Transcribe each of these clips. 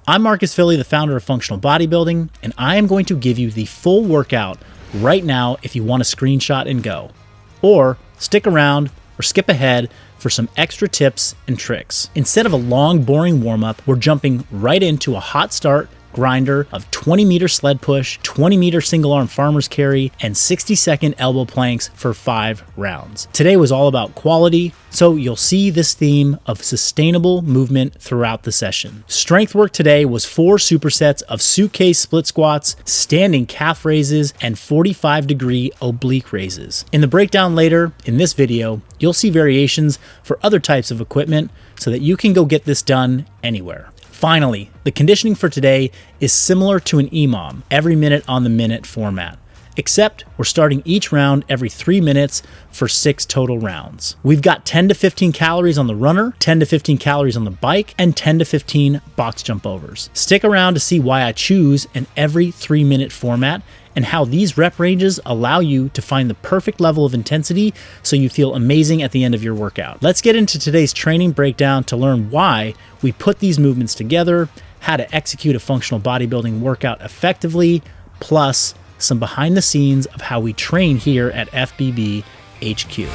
I'm Marcus Philly, the founder of Functional Bodybuilding, and I am going to give you the full workout right now if you want to screenshot and go. Or stick around or skip ahead for some extra tips and tricks. Instead of a long, boring warm-up, we're jumping right into a hot start grinder of 20-meter sled push, 20-meter single-arm farmer's carry, and 60-second elbow planks for 5 rounds. Today was all about quality, so you'll see this theme of sustainable movement throughout the session. Strength work today was 4 supersets of suitcase split squats, standing calf raises, and 45-degree oblique raises. In the breakdown later in this video, you'll see variations for other types of equipment so that you can go get this done anywhere. Finally, the conditioning for today is similar to an EMOM, every minute on the minute format, except we're starting each round every 3 minutes for 6 total rounds. We've got 10 to 15 calories on the runner, 10 to 15 calories on the bike, and 10 to 15 box jump overs. Stick around to see why I choose an every 3-minute format and how these rep ranges allow you to find the perfect level of intensity so you feel amazing at the end of your workout. Let's get into today's training breakdown to learn why we put these movements together, how to execute a functional bodybuilding workout effectively, plus some behind the scenes of how we train here at FBB HQ.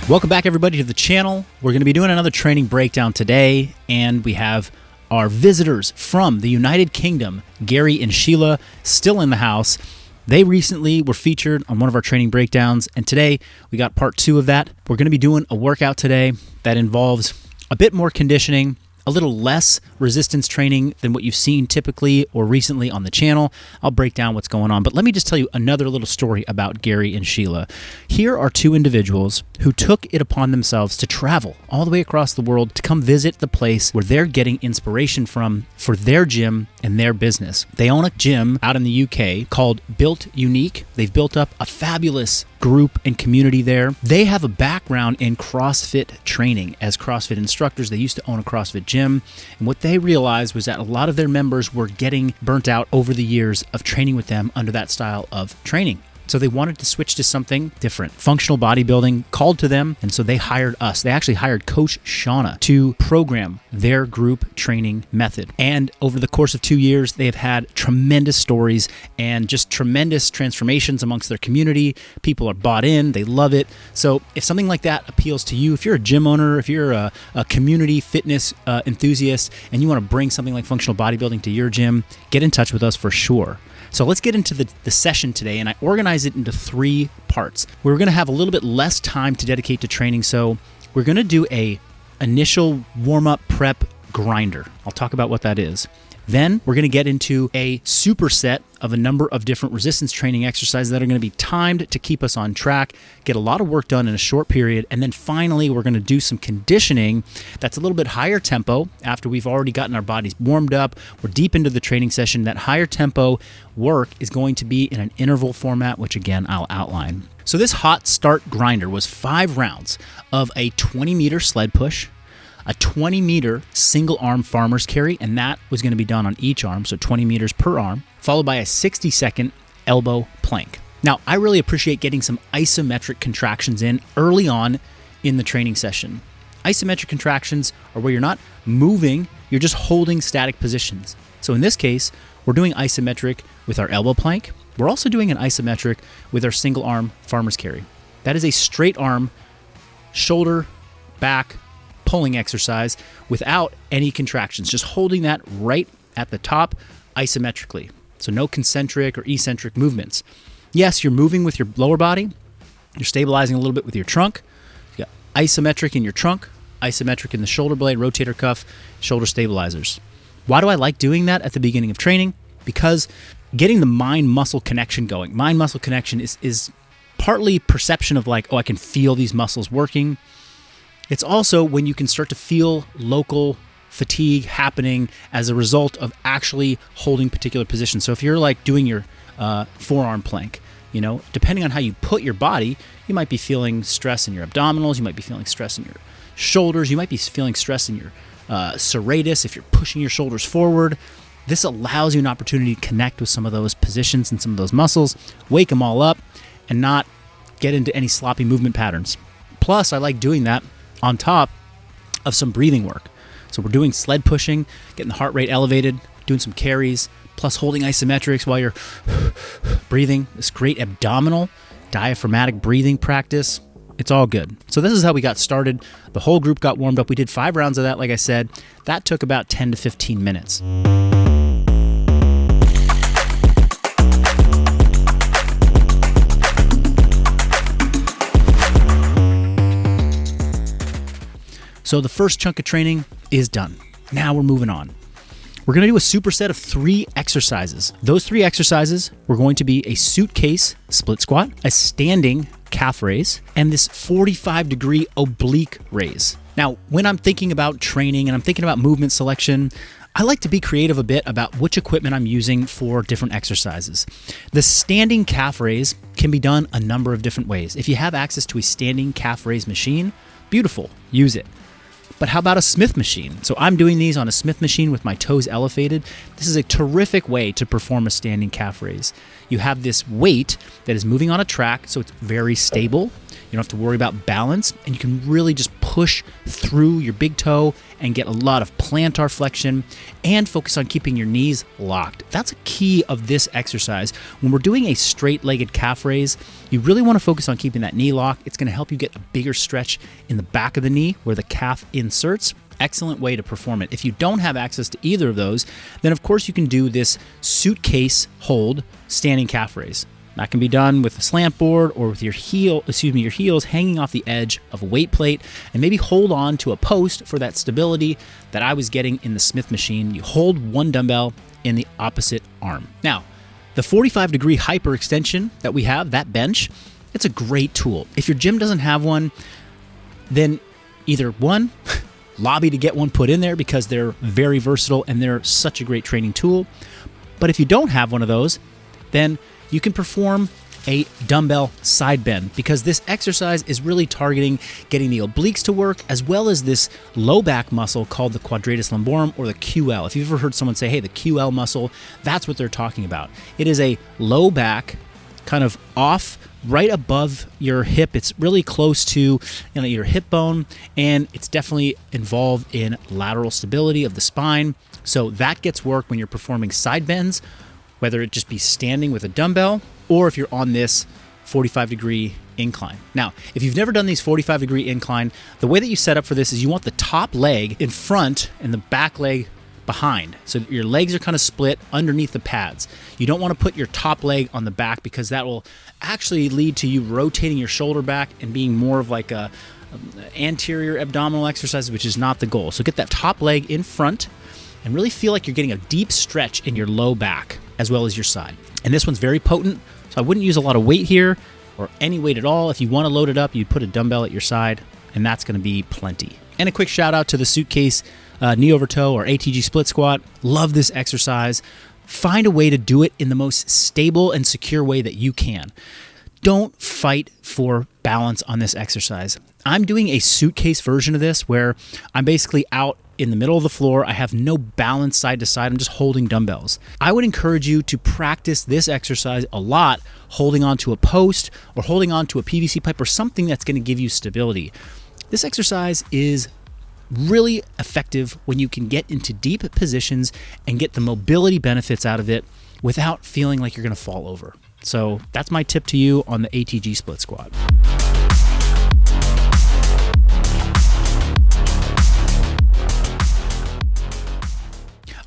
Welcome back, everybody, to the channel. We're going to be doing another training breakdown today, and we have our visitors from the United Kingdom, Gary and Sheila, still in the house. They recently were featured on one of our training breakdowns, and today we got part 2 of that. We're going to be doing a workout today that involves a bit more conditioning, a little less resistance training than what you've seen typically or recently on the channel. I'll break down what's going on, but let me just tell you another little story about Gary and Sheila. Here are 2 individuals who took it upon themselves to travel all the way across the world to come visit the place where they're getting inspiration from for their gym and their business. They own a gym out in the UK called Built Unique. They've built up a fabulous group and community there. They have a background in CrossFit training. As CrossFit instructors, they used to own a CrossFit gym, and what they realized was that a lot of their members were getting burnt out over the years of training with them under that style of training. So they wanted to switch to something different. Functional Bodybuilding called to them, and so they hired us. They actually hired Coach Shauna to program their group training method. And over the course of 2 years, they have had tremendous stories and just tremendous transformations amongst their community. People are bought in, they love it. So if something like that appeals to you, if you're a gym owner, if you're a community fitness enthusiast, and you want to bring something like functional bodybuilding to your gym, get in touch with us for sure. So let's get into the session today, and I organize it into 3 parts. We're going to have a little bit less time to dedicate to training, so we're going to do a initial warm-up prep grinder. I'll talk about what that is. Then we're going to get into a superset of a number of different resistance training exercises that are going to be timed to keep us on track, get a lot of work done in a short period, and then finally we're going to do some conditioning that's a little bit higher tempo after we've already gotten our bodies warmed up. We're deep into the training session. That higher tempo work is going to be in an interval format, which again I'll outline. So this hot start grinder was 5 rounds of a 20-meter sled push, a 20-meter single-arm farmer's carry, and that was going to be done on each arm, so 20 meters per arm, followed by a 60-second elbow plank. Now, I really appreciate getting some isometric contractions in early on in the training session. Isometric contractions are where you're not moving, you're just holding static positions. So in this case, we're doing isometric with our elbow plank. We're also doing an isometric with our single-arm farmer's carry. That is a straight arm, shoulder, back, pulling exercise without any contractions, just holding that right at the top isometrically. So no concentric or eccentric movements. Yes, you're moving with your lower body, you're stabilizing a little bit with your trunk. You got isometric in your trunk, isometric in the shoulder blade, rotator cuff, shoulder stabilizers. Why do I like doing that at the beginning of training? Because getting the mind-muscle connection going. Mind-muscle connection is partly perception of like, oh, I can feel these muscles working. It's also when you can start to feel local fatigue happening as a result of actually holding particular positions. So if you're like doing your forearm plank, you know, depending on how you put your body, you might be feeling stress in your abdominals, you might be feeling stress in your shoulders, you might be feeling stress in your serratus if you're pushing your shoulders forward. This allows you an opportunity to connect with some of those positions and some of those muscles, wake them all up, and not get into any sloppy movement patterns. Plus, I like doing that on top of some breathing work. So we're doing sled pushing, getting the heart rate elevated, doing some carries, plus holding isometrics while you're breathing. This great abdominal, diaphragmatic breathing practice. It's all good. So this is how we got started. The whole group got warmed up. We did 5 rounds of that, like I said. That took about 10 to 15 minutes. So the first chunk of training is done. Now we're moving on. We're going to do a superset of 3 exercises. Those 3 exercises were going to be a suitcase split squat, a standing calf raise, and this 45-degree oblique raise. Now, when I'm thinking about training and I'm thinking about movement selection, I like to be creative a bit about which equipment I'm using for different exercises. The standing calf raise can be done a number of different ways. If you have access to a standing calf raise machine, beautiful, use it. But how about a Smith machine? So I'm doing these on a Smith machine with my toes elevated. This is a terrific way to perform a standing calf raise. You have this weight that is moving on a track, so it's very stable. You don't have to worry about balance, and you can really just push through your big toe and get a lot of plantar flexion and focus on keeping your knees locked. That's a key of this exercise. When we're doing a straight-legged calf raise, you really want to focus on keeping that knee locked. It's going to help you get a bigger stretch in the back of the knee where the calf inserts. Excellent way to perform it. If you don't have access to either of those, then of course you can do this suitcase hold standing calf raise. That can be done with a slant board or with your heels hanging off the edge of a weight plate, and maybe hold on to a post for that stability that I was getting in the Smith machine. You hold one dumbbell in the opposite arm. Now, the 45-degree hyperextension that we have, that bench, it's a great tool. If your gym doesn't have one, then either one, lobby to get one put in there because they're very versatile and they're such a great training tool. But if you don't have one of those, then you can perform a dumbbell side bend, because this exercise is really targeting getting the obliques to work as well as this low back muscle called the quadratus lumborum, or the QL. If you've ever heard someone say, hey, the QL muscle, that's what they're talking about. It is a low back, kind of off right above your hip. It's really close to your hip bone, and it's definitely involved in lateral stability of the spine. So that gets work when you're performing side bends, whether it just be standing with a dumbbell or if you're on this 45-degree incline. Now, if you've never done these 45-degree incline, the way that you set up for this is you want the top leg in front and the back leg behind. So your legs are kind of split underneath the pads. You don't want to put your top leg on the back because that will actually lead to you rotating your shoulder back and being more of like a anterior abdominal exercise, which is not the goal. So get that top leg in front and really feel like you're getting a deep stretch in your low back as well as your side. And this one's very potent, so I wouldn't use a lot of weight here or any weight at all. If you want to load it up, you'd put a dumbbell at your side, and that's going to be plenty. And a quick shout out to the suitcase knee over toe or ATG split squat. Love this exercise. Find a way to do it in the most stable and secure way that you can. Don't fight for balance on this exercise. I'm doing a suitcase version of this where I'm basically out in the middle of the floor. I have no balance side to side. I'm just holding dumbbells. I would encourage you to practice this exercise a lot, holding onto a post or holding onto a PVC pipe or something that's going to give you stability. This exercise is really effective when you can get into deep positions and get the mobility benefits out of it without feeling like you're going to fall over. So that's my tip to you on the ATG split squat.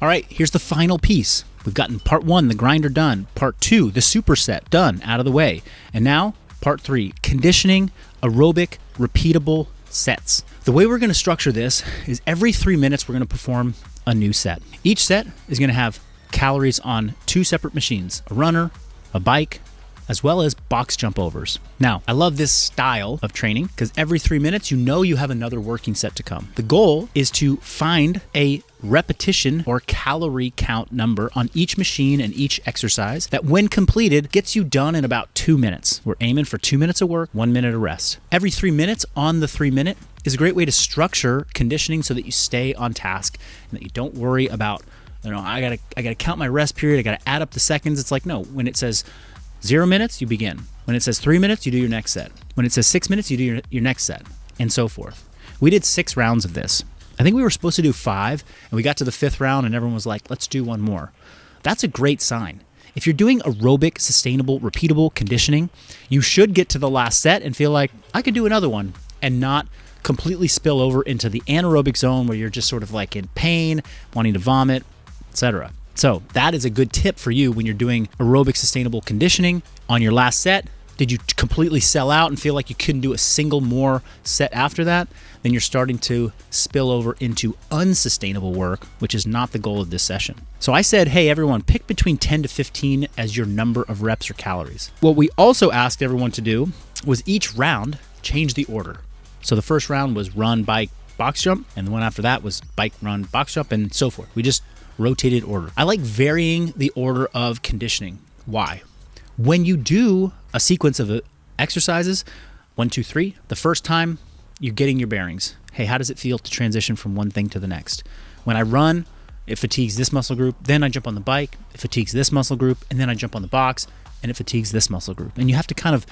All right, here's the final piece. We've gotten part 1, the grinder, done. Part 2, the superset, done, out of the way. And now, part 3, conditioning, aerobic, repeatable sets. The way we're going to structure this is every 3 minutes we're going to perform a new set. Each set is going to have calories on 2 separate machines, a runner, a bike, as well as box jump overs. Now, I love this style of training because every 3 minutes, you have another working set to come. The goal is to find a repetition or calorie count number on each machine and each exercise that, when completed, gets you done in about 2 minutes. We're aiming for 2 minutes of work, 1 minute of rest. Every 3 minutes on the 3 minute is a great way to structure conditioning so that you stay on task and that you don't worry about I gotta count my rest period. I gotta add up the seconds. It's like, no, when it says 0 minutes, you begin. When it says 3 minutes, you do your next set. When it says 6 minutes, you do your next set, and so forth. We did 6 rounds of this. I think we were supposed to do 5, and we got to the 5th round, and everyone was like, let's do one more. That's a great sign. If you're doing aerobic, sustainable, repeatable conditioning, you should get to the last set and feel like, I could do another one, and not completely spill over into the anaerobic zone where you're just sort of like in pain, wanting to vomit, etc. So that is a good tip for you when you're doing aerobic, sustainable conditioning. On your last set, did you completely sell out and feel like you couldn't do a single more set after that? Then you're starting to spill over into unsustainable work, which is not the goal of this session. So I said, hey, everyone, pick between 10 to 15 as your number of reps or calories. What we also asked everyone to do was each round change the order. So the first round was run, bike, box jump, and the one after that was bike, run, box jump, and so forth. We just rotated order. I like varying the order of conditioning. Why? When you do a sequence of exercises, 1, 2, 3, the first time you're getting your bearings. Hey, how does it feel to transition from one thing to the next? When I run, it fatigues this muscle group. Then I jump on the bike, it fatigues this muscle group. And then I jump on the box and it fatigues this muscle group. And you have to kind of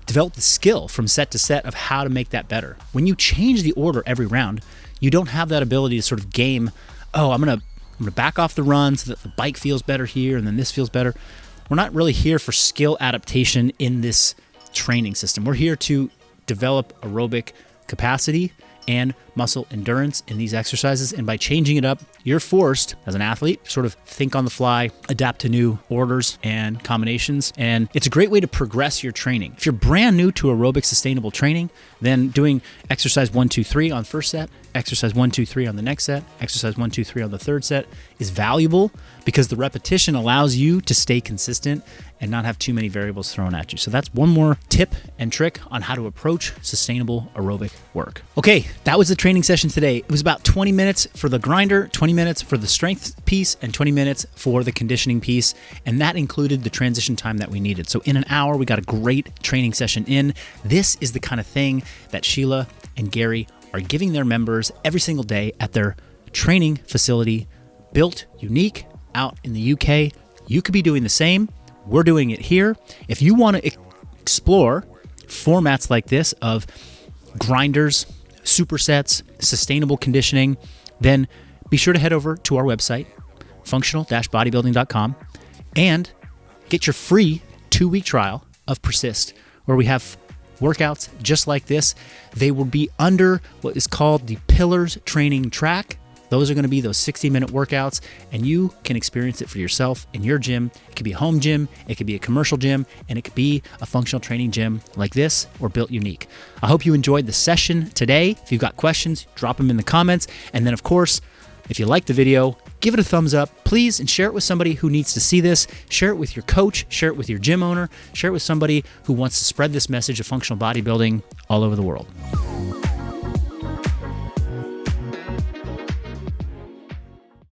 develop the skill from set to set of how to make that better. When you change the order every round, you don't have that ability to sort of game, oh, I'm gonna back off the run so that the bike feels better here and then this feels better. We're not really here for skill adaptation in this training system. We're here to develop aerobic capacity and muscle endurance in these exercises. And by changing it up, you're forced as an athlete to sort of think on the fly, adapt to new orders and combinations. And it's a great way to progress your training. If you're brand new to aerobic sustainable training, then doing exercise 1, 2, 3 on first set, exercise 1, 2, 3 on the next set, exercise 1, 2, 3 on the third set is valuable because the repetition allows you to stay consistent and not have too many variables thrown at you. So that's one more tip and trick on how to approach sustainable aerobic work. Okay, that was the training session today. It was about 20 minutes for the grinder, 20 minutes for the strength piece, and 20 minutes for the conditioning piece. And that included the transition time that we needed. So in an hour, we got a great training session in. This is the kind of thing that Sheila and Gary are giving their members every single day at their training facility, built unique out in the UK. You could be doing the same. We're doing it here. If you want to explore formats like this of grinders, supersets, sustainable conditioning, then be sure to head over to our website, functional-bodybuilding.com, and get your free 2-week trial of Persist, where we have workouts just like this. They will be under what is called the Pillars Training Track. Those are going to be those 60-minute workouts, and you can experience it for yourself in your gym. It could be a home gym, it could be a commercial gym, and it could be a functional training gym like this or built unique. I hope you enjoyed the session today. If you've got questions, drop them in the comments. And then, of course, if you liked the video, give it a thumbs up, please, and share it with somebody who needs to see this. Share it with your coach, share it with your gym owner, share it with somebody who wants to spread this message of functional bodybuilding all over the world.